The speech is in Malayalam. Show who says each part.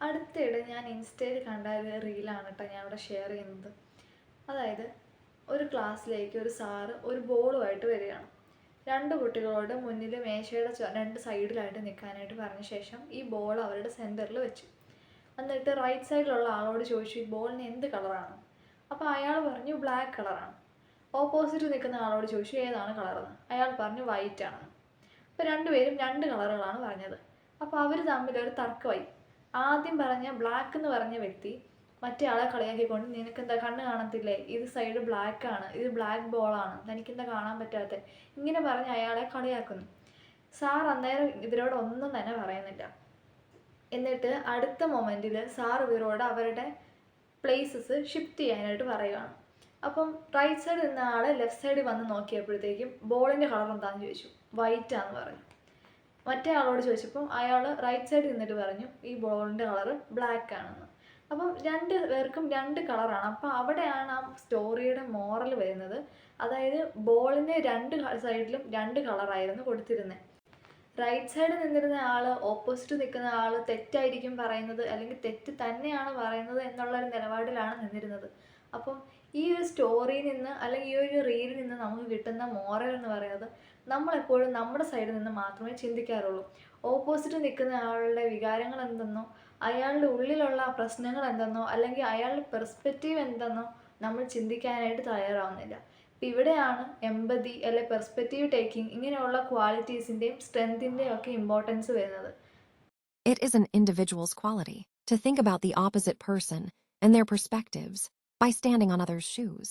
Speaker 1: അടുത്തിടെ ഞാൻ ഇൻസ്റ്റയിൽ കണ്ട ഒരു റീലാണ് കേട്ടോ ഞാൻ ഇവിടെ ഷെയർ ചെയ്യുന്നത്. അതായത് ഒരു ക്ലാസ്സിലേക്ക് ഒരു സാറ് ഒരു ബോളുമായിട്ട് വരികയാണ്. രണ്ട് കുട്ടികളോട് മുന്നിൽ മേശയുടെ രണ്ട് സൈഡിലായിട്ട് നിൽക്കാനായിട്ട് പറഞ്ഞ ശേഷം ഈ ബോൾ അവരുടെ സെൻറ്ററിൽ വെച്ചു. എന്നിട്ട് റൈറ്റ് സൈഡിലുള്ള ആളോട് ചോദിച്ചു ഈ ബോളിന് എന്ത് കളറാണ്. അപ്പോൾ അയാൾ പറഞ്ഞു ബ്ലാക്ക് കളറാണ്. ഓപ്പോസിറ്റ് നിൽക്കുന്ന ആളോട് ചോദിച്ചു ഏതാണ് കളറെന്ന്. അയാൾ പറഞ്ഞു വൈറ്റ് ആണെന്ന്. അപ്പോൾ രണ്ടുപേരും രണ്ട് കളറുകളാണ് പറഞ്ഞത്. അപ്പോൾ അവർ തമ്മിലൊരു തർക്കമായി. ആദ്യം പറഞ്ഞ ബ്ലാക്ക് എന്ന് പറഞ്ഞ വ്യക്തി മറ്റേ ആളെ കളിയാക്കിക്കൊണ്ട് നിനക്കെന്താ കണ്ണ് കാണത്തില്ലേ, ഇത് സൈഡ് ബ്ലാക്കാണ്, ഇത് ബ്ലാക്ക് ബോളാണ്, തനിക്കെന്താ കാണാൻ പറ്റാത്ത, ഇങ്ങനെ പറഞ്ഞ് അയാളെ കളിയാക്കുന്നു. സാർ അന്നേരം ഇവരോട് ഒന്നും തന്നെ പറയുന്നില്ല. എന്നിട്ട് അടുത്ത മൊമെൻറ്റിൽ സാർ ഇവരോട് അവരുടെ പ്ലേസസ് ഷിഫ്റ്റ് ചെയ്യാനായിട്ട് പറയുകയാണ്. അപ്പം റൈറ്റ് സൈഡിൽ നിന്ന ആൾ ലെഫ്റ്റ് സൈഡിൽ വന്ന് നോക്കിയപ്പോഴത്തേക്കും ബോളിൻ്റെ കളർ എന്താണെന്ന് ചോദിച്ചു. വൈറ്റ് ആണെന്ന് പറഞ്ഞു. മറ്റേ ആളോട് ചോദിച്ചപ്പം അയാൾ റൈറ്റ് സൈഡിൽ നിന്നിട്ട് പറഞ്ഞു ഈ ബോളിൻ്റെ കളറ് ബ്ലാക്ക് ആണെന്ന്. അപ്പം രണ്ട് പേർക്കും രണ്ട് കളറാണ്. അപ്പം അവിടെയാണ് ആ സ്റ്റോറിയുടെ മോറൽ വരുന്നത്. അതായത് ബോളിന് രണ്ട് സൈഡിലും രണ്ട് കളറായിരുന്നു കൊടുത്തിരുന്നത്. റൈറ്റ് സൈഡിൽ നിന്നിരുന്ന ആൾ ഓപ്പോസിറ്റ് നിൽക്കുന്ന ആൾ തെറ്റായിരിക്കും പറയുന്നത്, അല്ലെങ്കിൽ തെറ്റ് തന്നെയാണ് പറയുന്നത് എന്നുള്ളൊരു നിലപാടിലാണ് നിന്നിരുന്നത്. അപ്പം ഈ ഒരു സ്റ്റോറിയിൽ നിന്ന് അല്ലെങ്കിൽ ഈ ഒരു റീലിൽ നിന്ന് നമുക്ക് കിട്ടുന്ന മോറൽ എന്ന് പറയുന്നത് നമ്മളെപ്പോഴും നമ്മുടെ സൈഡിൽ നിന്ന് മാത്രമേ ചിന്തിക്കാറുള്ളൂ. ഓപ്പോസിറ്റ് നിൽക്കുന്ന ആളുടെ വികാരങ്ങൾ എന്തെന്നോ അയാളുടെ ഉള്ളിലുള്ള പ്രശ്നങ്ങൾ എന്തെന്നോ അല്ലെങ്കിൽ അയാളുടെ പെർസ്പെക്റ്റീവ് എന്തെന്നോ നമ്മൾ ചിന്തിക്കാനായിട്ട് തയ്യാറാവുന്നില്ല. അപ്പം ഇവിടെയാണ് എമ്പതി അല്ലെ പെർസ്പെക്റ്റീവ് ടേക്കിംഗ് ഇങ്ങനെയുള്ള ക്വാളിറ്റീസിൻ്റെയും സ്ട്രെങ്തിൻ്റെയും ഒക്കെ ഇമ്പോർട്ടൻസ് വരുന്നത്.
Speaker 2: It is an individual's quality to think about the opposite person and their perspectives by standing on others' shoes.